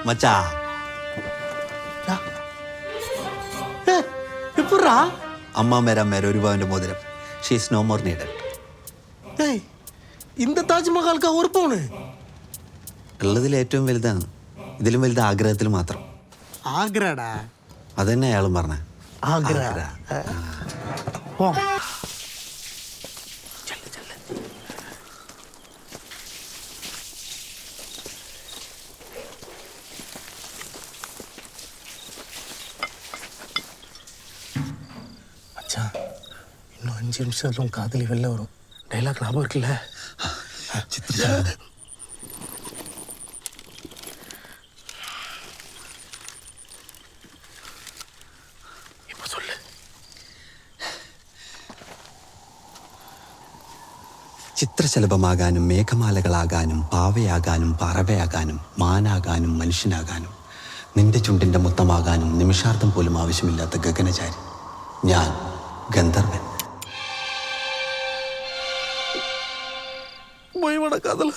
മച്ചാ അമ്മ മേര ഒരു പവന്റെ മോതിരം. She's no more needed. இந்த താജ്മഹൽക്ക് ഉറപ്പാണ് ഉള്ളതിൽ ഏറ്റവും വലുതാണ്. ഇതിലും വലുത് ആഗ്രഹത്തിൽ മാത്രം. ആഗ്രടാ അതന്നെ അയാളും പറഞ്ഞ ആഗ്ര. இன்னும் 5 நிமிஷத்துல உன் காதலி வெளில வரும். டைலாக் ஞாபகம் இருக்குல்ல? இப்ப சொல்லு. ചിത്രശലഭമാകാനും മേഘമാലകളാകാനും പാവയാകാനും പറവയാകാനും മാനാകാനും മനുഷ്യനാകാനും നിന്റെ ചുണ്ടിൻ്റെ മുത്തമാകാനും നിമിഷാർത്ഥം പോലും ആവശ്യമില്ലാത്ത ഗഗനചാരി ഞാൻ ഗന്ധർവൻ. കാതല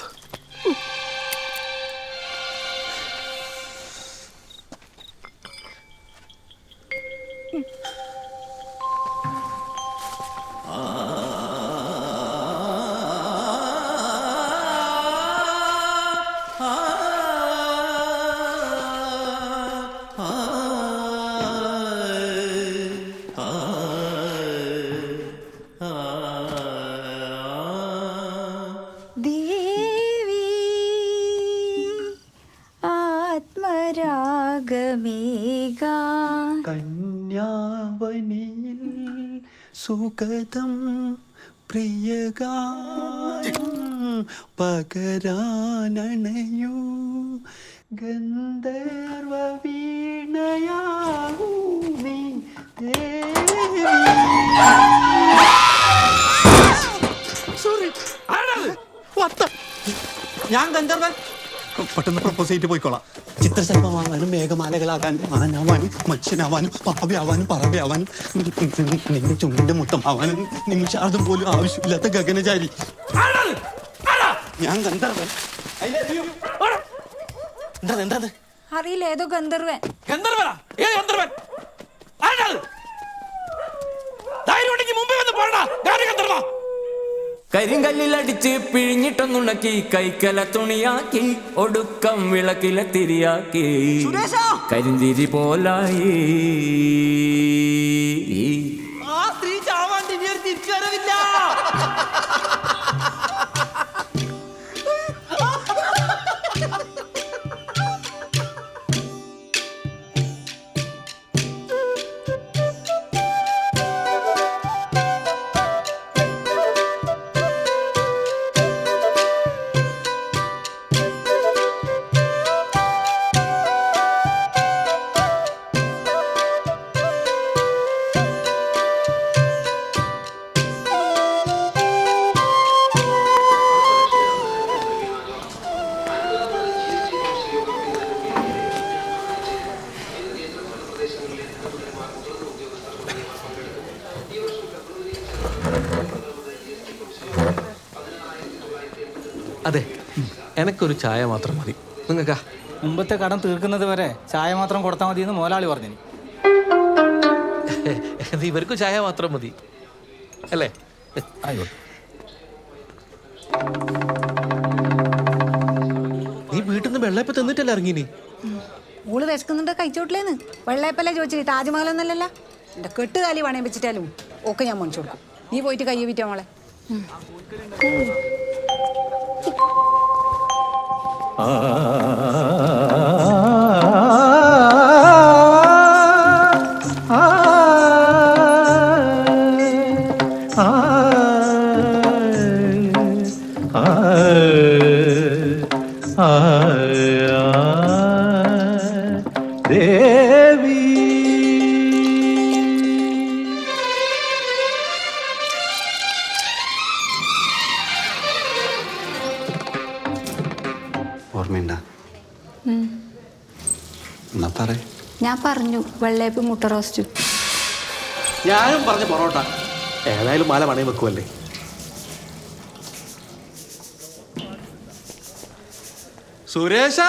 കന്യാവനിയിൽ സുഗതം പ്രിയഗാനം പകരാനണയൂ ഗന്ധർവ വീണയാകൂ നീ ദേവി. സോറി ഞാൻ ഗന്ധർവൻ. പെട്ടെന്ന് പ്രപ്പോസ് ചെയ്തിട്ട് പോയിക്കോളാം. ചിത്രശലഭമാകാനും മേഘമാലകളാകാനും ആനാവാനും മനുഷ്യനാവാനും പാവയാവാനും പറവയാവാനും നിന്റെ ചുണ്ടിന്റെ മുത്തമാവാനും നിമിഷാർദ്ധം പോലും ആവശ്യമില്ലാത്ത ഗഗനചാരി ഞാൻ ഗന്ധർവൻ. എന്താ അറിയില്ല, ഏതോ ഗന്ധർവൻ. കരിങ്കല്ലിലടിച്ച് പിഴിഞ്ഞിട്ടൊന്നുണക്കി കൈക്കല തുണിയാക്കി ഒടുക്കം വിളക്കില തിരിയാക്കി കരിന്തിരി പോലായി. അതെ, എനക്കൊരു ചായ മാത്രം മതി. നിങ്ങൾക്കാ? മുമ്പത്തെ കടം തീർക്കുന്നത് വരെ ചായ മാത്രം കൊടുത്താൽ മതി എന്ന് മോലാളി പറഞ്ഞു. ഇവർക്കും ചായ മാത്രം മതി അല്ലേ? നീ വീട്ടിൽ നിന്ന് വെള്ളയപ്പം തിന്നിട്ടല്ലേ ഇറങ്ങിനി? ഓള് വിശക്കുന്നുണ്ട്, കഴിച്ചോട്ടില്ലേന്ന്. വെള്ളയപ്പല്ലേ ചോദിച്ചു, താജ്മഹൽ ഒന്നല്ലല്ല. എന്റെ കെട്ടുകാലി പണയം വെച്ചിട്ടാലും ഒക്കെ ഞാൻ മേടിച്ചു കൊടുക്കും. നീ പോയിട്ട് കയ്യെ വിറ്റാ മോളെ. ദേവി ഓർമ്മയുണ്ടാ? എന്നാ പറ. ഞാൻ പറഞ്ഞു വെള്ളയപ്പ് മുട്ട റോസ്റ്റ്. ഞാനും പറഞ്ഞ പൊറോട്ട. ഏതായാലും മാല പണയം വെക്കുമല്ലേ. സുരേഷ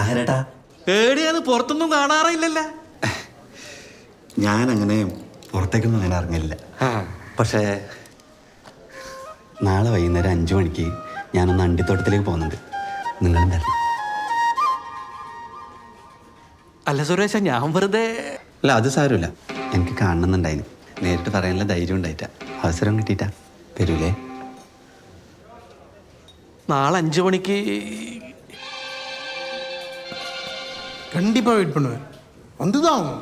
നായരേട്ടാ, ഏടിയാന്ന് പുറത്തൊന്നും കാണാറില്ലല്ലേ? ഞാനങ്ങനെ പുറത്തേക്കൊന്നും അങ്ങനെ ഇറങ്ങില്ല. പക്ഷേ നാളെ വൈകുന്നേരം 5 മണിക്ക് ഞാനൊന്ന് അണ്ടിത്തോട്ടത്തിലേക്ക് പോകുന്നുണ്ട്. നിങ്ങളും വരണം. അല്ല സുരേഷ, ഞാൻ വെറുതെ. അല്ല, അത് സാരമില്ല. എനിക്ക് കാണണമെന്നുണ്ടായിന്. നേരിട്ട് പറയാനുള്ള ധൈര്യം ഉണ്ടായിട്ടാ. അവസരം കിട്ടിയിട്ടാ. വരൂലേ? നാളെ 5 മണിക്ക് கண்டிப்பாக வெயிட் பண்ணுவேன். வந்து தான் ஆகும்.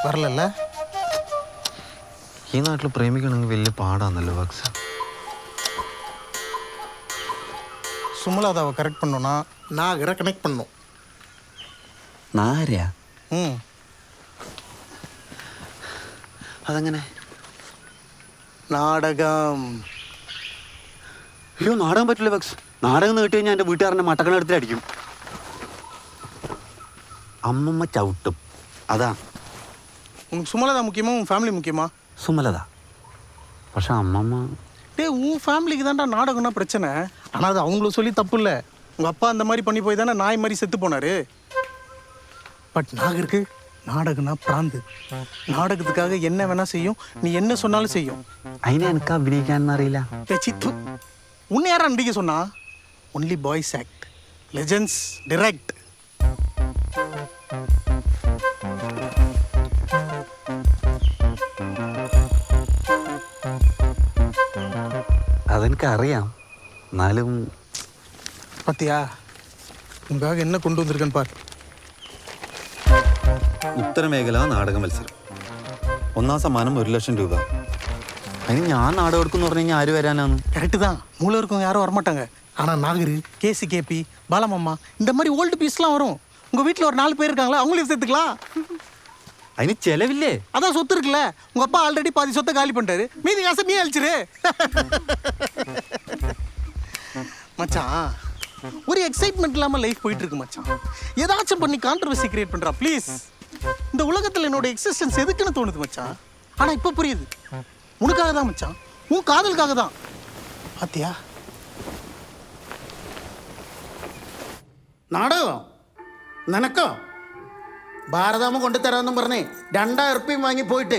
வரல. ഈ നാട്ടിൽ പ്രേമിക്കണമെങ്കിൽ വലിയ പാടാന്നല്ലോ വക്സ. சுமலாதாவை கரெக்ட் பண்ணோன்னா நாகரை கனெக்ட் பண்ணும். നാരയാ? ம் അതെങ്ങനെ? നാടകം. അയ്യോ, നാടകം പറ്റില്ല വക്സ്. നാടകം നീട്ടി കഴിഞ്ഞാൽ എൻ്റെ വീട്ടുകാരനെ മട്ടക്കണെടുത്തിട്ട് അടിക്കും. അമ്മമ്മ ചവിട്ടും. അതാ. உனக்கு சுமலதா முக்கியமா உன் ஃபேமிலி முக்கியமா? സുമലത. പക്ഷെ அம்மம்மா உன் ஃபேமிலிக்கு தான்டா நாடகம்னா பிரச்சனை. ஆனால் அது அவங்களும் சொல்லி தப்பு இல்லை. உங்கள் அப்பா அந்த மாதிரி பண்ணி போய் தானே நாய் மாதிரி செத்து போனார். பட் நாகருக்கு நாடகம்னா பிராந்து. நாடகத்துக்காக என்ன வேணா செய்யும். நீ என்ன சொன்னாலும் செய்யும். അതിനെ എനിക്ക് അഭിനയിക്കാനൊന്നും അറിയില്ല. சித்து உன்னை யாரா நடிக்க சொன்னா? Only boys act, legends direct. അതെനിക്കറിയാം. എന്നാലും பாத்தியா உங்களுக்காக என்ன கொண்டு வந்திருக்கேன்னு பார். ഉത്തരമേഖല നാടക മത്സരം. 1ാം സമ്മാനം 1 ലക്ഷം രൂപ. അതിന് ഞാൻ നാടകം എടുക്കുമെന്ന് പറഞ്ഞു കഴിഞ്ഞാൽ ആര് വരാനാന്ന്? கரெக்டு தான். மூளை இருக்கவங்க யாரும் வரமாட்டாங்க. ஆனால் நாகரு, கேசி கேபி, பாலமம்மா இந்த மாதிரி ஓல்டு பீஸ்லாம் வரும். உங்கள் வீட்டில் ஒரு 4 பேர் இருக்காங்களா, அவங்களையும் சேர்த்துக்கலாம். അതിന് ചെലവില്ലേ? அதான் சொத்து இருக்குல்ல. உங்கள் அப்பா ஆல்ரெடி பாதி சொத்தை காலி பண்ணிட்டாரு. மீதி காசை நீ அழிச்சிரு. மச்சான், ஒரு எக்ஸைட்மெண்ட் இல்லாமல் லைஃப் போயிட்டு இருக்கு மச்சான். ஏதாச்சும் பண்ணி கான்ட்ரவர்சி கிரியேட் பண்ணுறா ப்ளீஸ். இந்த உலகத்தில் என்னோட எக்ஸிஸ்டன்ஸ் எதுக்குன்னு தோணுது மச்சான். ஆனால் இப்போ புரியுது. உனக்காக தான் மச்சான். உன் காதலுக்காக தான். பாத்தியா? നാടകമോ? നിനക്കോ? ഭാരതാമ കൊണ്ടുതരാമെന്നും പറഞ്ഞേ 2000 ഉറുപ്പിയും വാങ്ങി പോയിട്ട്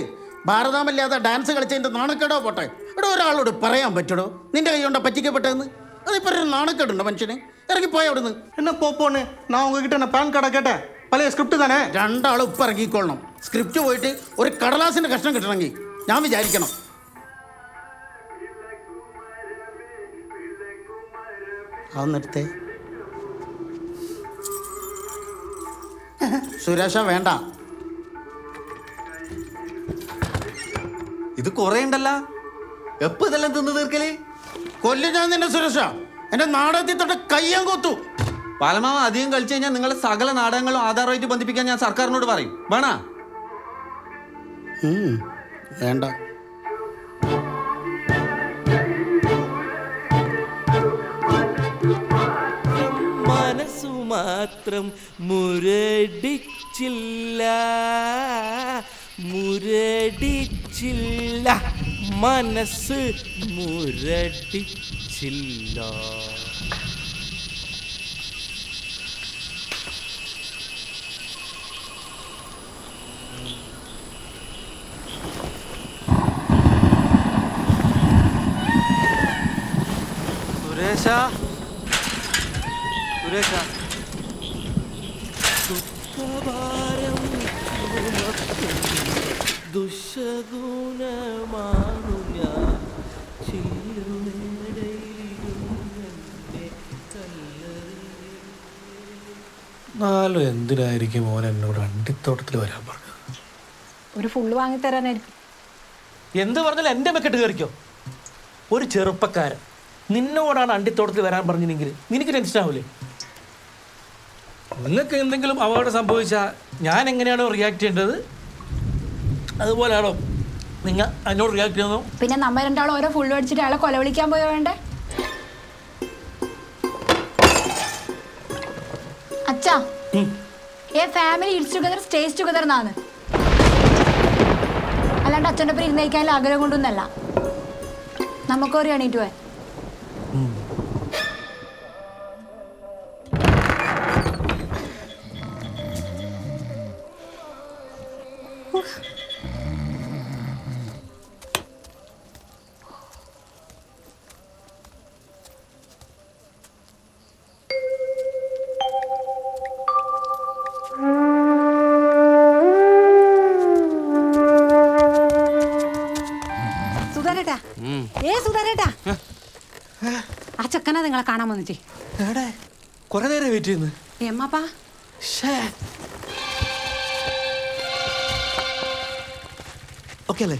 ഭാരതാമല്ലാതെ ഡാൻസ് കളിച്ചതിൻ്റെ നാണക്കേടോ പോട്ടെ. ഇവിടെ ഒരാളോട് പറയാൻ പറ്റടോ നിന്റെ കൈ കൊണ്ടാ പറ്റിക്കപ്പെട്ടതെന്ന്? അതിപ്പോൾ ഒരു നാണക്കേടുണ്ടോ മനുഷ്യന്? ഇറങ്ങിപ്പോയ അവിടുന്ന്. என்ன போன்னு நான் உங்ககிட்ட நான் பேன் கார்டை கேட்டேன். பழைய ஸ்கிரிப்ட் தானே. രണ്ടാളും ഇപ്പം ഇറങ്ങിക്കൊള്ളണം. സ്ക്രിപ്റ്റ് പോയിട്ട് ഒരു കടലാസിൻ്റെ കഷ്ണം കിട്ടണമെങ്കിൽ ഞാൻ വിചാരിക്കണം. അതെടുത്തേ. സുരേഷ വേണ്ട. ഇത് കുറേ ഉണ്ടല്ലോ. എപ്പോൾ ഇതെല്ലാം തിന്ന് തീർക്കല്? കൊല്ലു ഞാൻ നിന്നെ സുരേഷ. എൻ്റെ നാടകത്തിൽ തൊട്ട് കയ്യാൻ കൊത്തു. പാലമാവ അധികം കളിച്ചു കഴിഞ്ഞാൽ നിങ്ങളെ സകല നാടകങ്ങളും ആധാരമായിട്ട് ബന്ധിപ്പിക്കാൻ ഞാൻ സർക്കാരിനോട് പറയും. വേണ? വേണ്ട. മനസ്സു മാത്രം മുരടിച്ചില്ല, മുരടിച്ചില്ല, മനസ്സ് മുരടിച്ചില്ല. സുരേഷ, സുരേഷ, ദുഃഖഭാരം ദുശഗുണമാണു ഞാൻ നാലും എന്തിനായിരിക്കും മോൻ എന്നോട് അണ്ടിത്തോട്ടത്തിൽ വരാൻ പറഞ്ഞത്? ഒരു ഫുള്ള് വാങ്ങിത്തരാനായിരിക്കും. എന്ത് പറഞ്ഞാലും എൻ്റെ മെക്കെട്ട് കയറിക്കോ. ഒരു ചെറുപ്പക്കാരൻ നിന്നോടാണ് അണ്ടിത്തോട്ടത്തിൽ വരാൻ പറഞ്ഞെങ്കിൽ നിനക്ക് ടെൻഷൻ ആവില്ലേ? നിങ്ങൾക്ക് എന്തെങ്കിലും അപകടം സംഭവിച്ചാൽ ഞാൻ എങ്ങനെയാണോ റിയാക്ട് ചെയ്യേണ്ടത് അതുപോലെയാണോ നിങ്ങൾ എന്നോട് റിയാക്ട് ചെയ്യുന്നു? പിന്നെ നമ്മ രണ്ടാളും ഓരോ ഫുള്ള് അടിച്ചിട്ട് അയാളെ കൊല വിളിക്കാൻ പോയോ വേണ്ടേ? അച്ഛാ a family it's together stays together എന്നാണ്. അല്ലാണ്ട് അച്ഛൻ്റെ ഒപ്പം ഇരുന്ന് കഴിക്കാനുള്ള ആഗ്രഹം കൊണ്ടൊന്നല്ല. നമുക്കൊരു എണീറ്റ് പോയി. സുധാരേട്ടാ, സുധാരേട്ടാ, ആ ചെക്കനാ നിങ്ങളെ കാണാൻ വന്നിട്ടേ. എവിടെ കുറെ നേരം വെയിറ്റ് ചെയ്യുന്നു. എമ്മപ്പാ ഓക്കെ അല്ലേ?